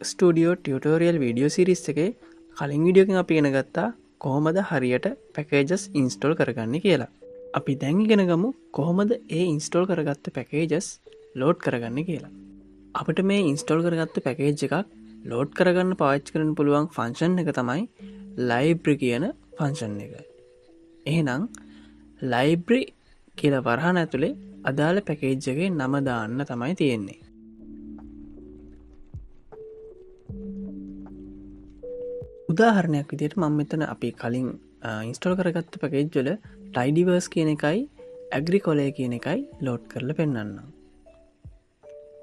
RStudio tutorial video series එකේ කලින් video එකෙන් අපි ඉගෙන ගත්තා කොහොමද හරියට පැකේජස් ඉන්ස්ටෝල් කරගන්නේ කියලා. අපි දැන් ඉගෙන ගමු කොහොමද ඒ ඉන්ස්ටෝල් කරගත්ත පැකේජස් ලෝඩ් කරගන්නේ කියලා. අපිට මේ ඉන්ස්ටෝල් කරගත්ත පැකේජ් එකක් ලෝඩ් කරගන්න පාවිච්චි කරන්න පුළුවන් ෆන්ක්ෂන් එක තමයි library කියන ෆන්ක්ෂන් එක. එහෙනම් library කියලා වරහන් ඇතුලේ අදාළ පැකේජ් එකේ නම දාන්න තමයි තියෙන්නේ. උදාහරණයක් විදිහට මම මෙතන අපි කලින් ඉන්ස්ටෝල් කරගත්ත පැකේජ් වල tidyverse කියන එකයි agricole කියන එකයි ලෝඩ් කරලා පෙන්නන්නම්.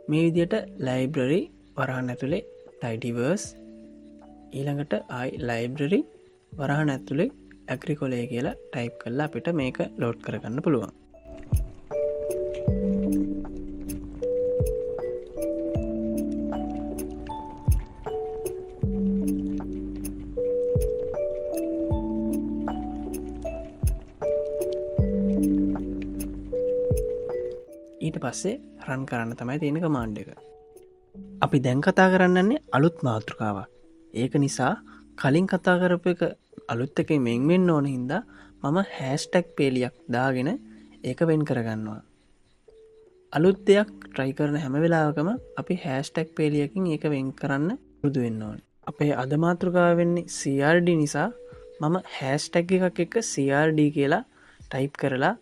මේ විදිහට library වරහන් ඇතුලේ tidyverse ඊළඟට library වරහන් ඇතුලේ agricole කියලා ටයිප් කරලා අපිට මේක ලෝඩ් කරගන්න පුළුවන්. ඊට පස්සේ රන් කරන්න තමයි තියෙන කමාන්ඩ් එක. අපි දැන් කතා කරන්නන්නේ අලුත් මාතෘකාවක්. ඒක නිසා කලින් කතා කරපු එක අලුත් එකේ මෙන් වෙන්න ඕන හින්දා මම hashtag පේලියක් දාගෙන ඒක වෙන් කරගන්නවා. අලුත් දෙයක් try කරන හැම වෙලාවකම අපි hashtag පේලියකින් ඒක වෙන් කරන්න පුරුදු වෙන්න ඕනේ. අපේ අද මාතෘකාව වෙන්නේ CRD නිසා මම hashtag එකක් එක්ක CRD කියලා ටයිප් කරලා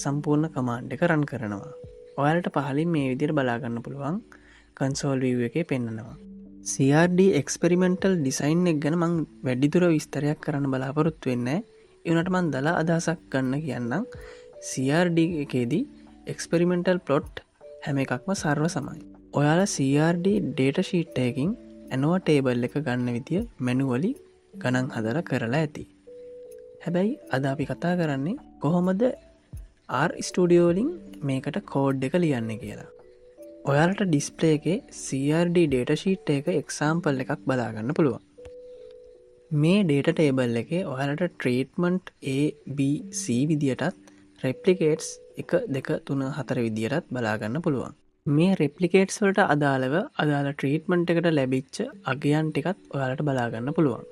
සම්පූර්ණ කමාන්ඩ් එක රන් කරනවා. ඔයාලට පහලින් මේ විදිහට බලා ගන්න පුළුවන් console view එකේ පෙන්නනවා. CRD experimental design එක ගැන මම වැඩිදුර විස්තරයක් කරන්න බලාපොරොත්තු වෙන්නේ නැහැ. ඒ වුණාට මම දලා අදහසක් ගන්න කියන්නම්. CRD එකේදී experimental plot හැම එකක්ම සර්ව සමයි. ඔයාලා CRD data sheet එකකින් ANOVA table එක ගන්න විදිය manually ගණන් හදලා කරලා ඇති. හැබැයි අද අපි කතා කරන්නේ කොහොමද RStudio වලින් මේකට කෝඩ් එක ලියන්නේ කියලා. ඔයාලට ඩිස්ප්ලේ එකේ CRD data sheet එක example එකක් බලාගන්න පුළුවන්. මේ data table එකේ ඔයාලට treatment A, B, C විදියටත් replicates 1, 2, 3, 4 විදියටත් බලාගන්න පුළුවන්. මේ replicates වලට අදාළව අදාළ treatment එකට ලැබිච්ච අගයන් ටිකත් ඔයාලට බලාගන්න පුළුවන්.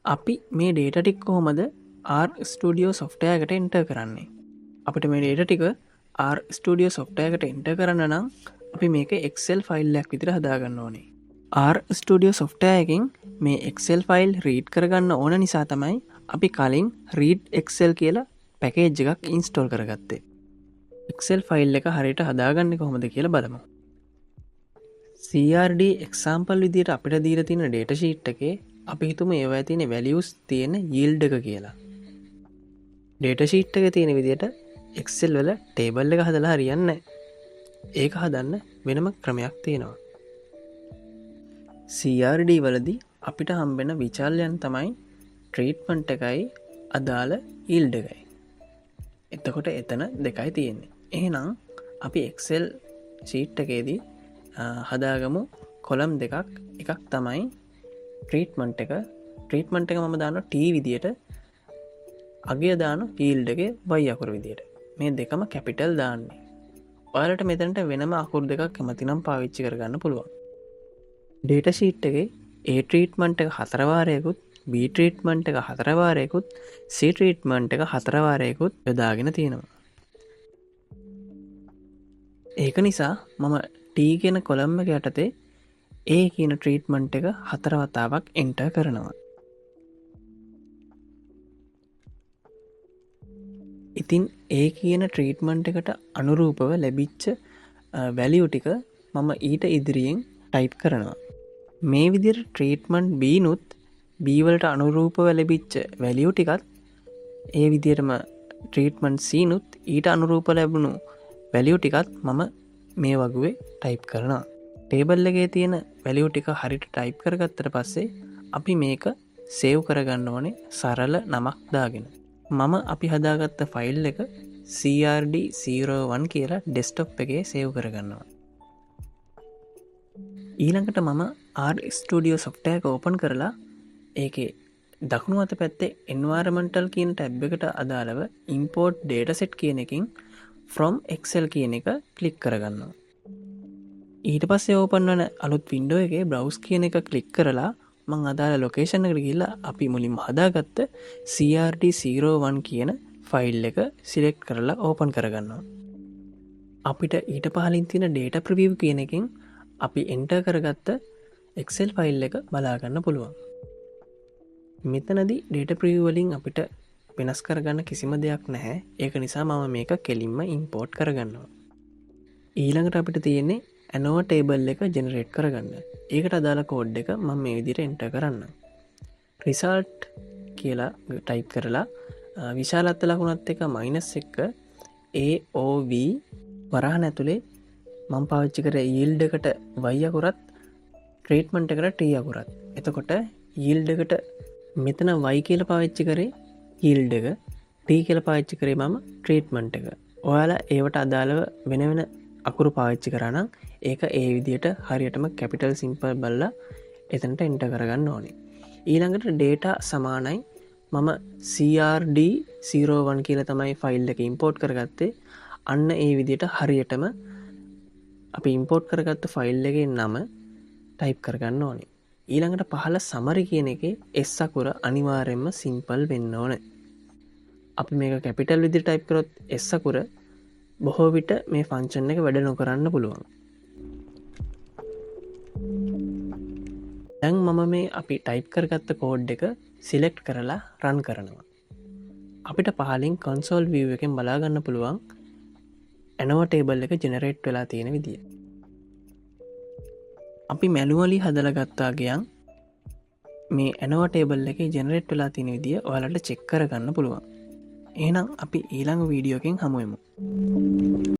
අපි මේ data ටික කොහොමද RStudio software එකට enter කරන්නේ? අපිට මේ data ටික RStudio software එකට enter කරන්න නම් අපි මේක Excel file එකක් විදිහට හදාගන්න ඕනේ. RStudio software එකෙන් මේ Excel file read කරගන්න ඕන නිසා තමයි අපි කලින් read excel කියලා package එකක් install කරගත්තේ. Excel file එක හරියට හදාගන්නේ කොහොමද කියලා බලමු. CRD example විදිහට අපිට දීලා තියෙන data sheet එකේ අපි හිතමු ඒවයේ තියෙන values තියෙන yield එක කියලා. data sheet එකේ තියෙන විදිහට Excel වල table එක හදලා හරියන්නේ නැහැ. ඒක හදන්න වෙනම ක්‍රමයක් තියෙනවා. CRD වලදී අපිට හම්බෙන විචල්යන් තමයි treatment එකයි අදාළ yield එකයි. එතකොට එතන දෙකයි තියෙන්නේ. එහෙනම් අපි Excel sheet එකේදී හදාගමු column දෙකක්. එකක් තමයි treatment එක. treatment එක මම දානවා T විදියට. අගය දාන yield එකේ y අකුර විදියට. මේ දෙකම capital දාන්නේ. ඔයාලට මෙතනට වෙනම අකුරු දෙකක් කැමති නම් පාවිච්චි කරගන්න පුළුවන්. data sheet එකේ A treatment එක 4 වාරයකුත් B treatment එක 4 වාරයකුත් C treatment එක 4 වාරයකුත් යොදාගෙන තියෙනවා. ඒක නිසා මම T කියන column එක යටතේ A කියන treatment එක 4 වතාවක් enter කරනවා. ඉතින් A කියන treatment එකට අනුරූපව ලැබිච්ච value ටික මම ඊට ඉදිරියෙන් type කරනවා. මේ විදිහට treatment B නුත් B වලට අනුරූපව ලැබිච්ච value ටිකත් ඒ විදිහටම treatment C නුත් ඊට අනුරූපව ලැබුණු value ටිකත් මම මේ වගුවේ type කරනවා. table එකේ තියෙන value ටික හරියට type කරගත්තට පස්සේ අපි මේක save කරගන්න ඕනේ සරල නමක් දාගෙන. මම අපි හදාගත්ත ෆයිල් එක CRD01 කියලා ඩෙස්ක්ටොප් එකේ සේව් කරගන්නවා. ඊළඟට මම RStudio software එක ඕපන් කරලා ඒකේ දකුණු අත පැත්තේ environmental කියන ටැබ් එකට අදාළව import dataset කියන එකකින් from excel කියන එක ක්ලික් කරගන්නවා. ඊට පස්සේ ඕපන් වන අලුත් වින්ඩෝ එක බ්‍රවස් කියන එක කලික් කරලා මං අදාළ ලොකේෂන් එකට ගිහිල්ලා අපි මුලින්ම හදාගත්ත CRD01 කියන ෆයිල් එක සිලෙක්ට් කරලා ඕපන් කරගන්නවා. අපිට ඊට පහලින් තියෙන ඩේටා ප්‍රවිව් කියන එකෙන් අපි එන්ටර් කරගත්ත Excel ෆයිල් එක බලාගන්න පුළුවන්. මෙතනදී ඩේටා ප්‍රවිව් වලින් අපිට වෙනස් කරගන්න කිසිම දෙයක් නැහැ. ඒක නිසා මම මේක කෙලින්ම ඉම්පෝර්ට් කරගන්නවා. ඊළඟට අපිට තියෙන්නේ ඇනෝව ටේබල් එක ජෙනරේට් කරගන්න. ඒකට අදාළ කෝඩ් එක මම මේ විදිහට එන්ටර් කරන්න. රිසල්ට් කියලා ටයිප් කරලා විශාලත්ව ලකුණත් එක -1 AOV වරහන් ඇතුලේ මම පාවිච්චි කරේ yield එකට y අකුරත් ට්‍රීට්මන්ට් එකට t අකුරත්. එතකොට yield එකට මෙතන y කියලා පාවිච්චි කරේ yield එක, t කියලා පාවිච්චි කරේ මම ට්‍රීට්මන්ට් එක. ඔයාලා ඒවට අදාළව වෙන වෙන අකුරු පාවිච්චි කරා නම් ඒක ඒ විදිහට හරියටම කැපිටල් සිම්පල් බලලා එතනට එන්ටර් කරගන්න ඕනේ. ඊළඟට data සමානයි මම CRD01 කියලා තමයි ෆයිල් එක ඉම්පෝර්ට් කරගත්තේ. අන්න ඒ විදිහට හරියටම අපි ඉම්පෝර්ට් කරගත්ත ෆයිල් එකේ නම ටයිප් කරගන්න ඕනේ. ඊළඟට පහළ සමරි කියන එකේ S අකුර අනිවාර්යයෙන්ම සිම්පල් වෙන්න ඕනේ. අපි මේක කැපිටල් විදිහට ටයිප් කරොත් S අකුර බොහෝ විට මේ ෆන්ක්ෂන් එක වැඩ නොකරන්න පුළුවන්. දැන් මම මේ අපි ටයිප් කරගත්ත කෝඩ් එක සිලෙක්ට් කරලා රන් කරනවා. අපිට පහලින් කන්සෝල් view එකෙන් බලාගන්න පුළුවන් ඇනෝව ටේබල් එක ජෙනරේට් වෙලා තියෙන විදිය. අපි මැනුවලි හදලා ගත්තා ගියන් මේ ඇනෝව ටේබල් එක ජෙනරේට් වෙලා තියෙන විදිය ඔයාලට චෙක් කරගන්න පුළුවන්. එහෙනම් අපි ඊළඟ වීඩියෝ එකෙන් හමු වෙමු.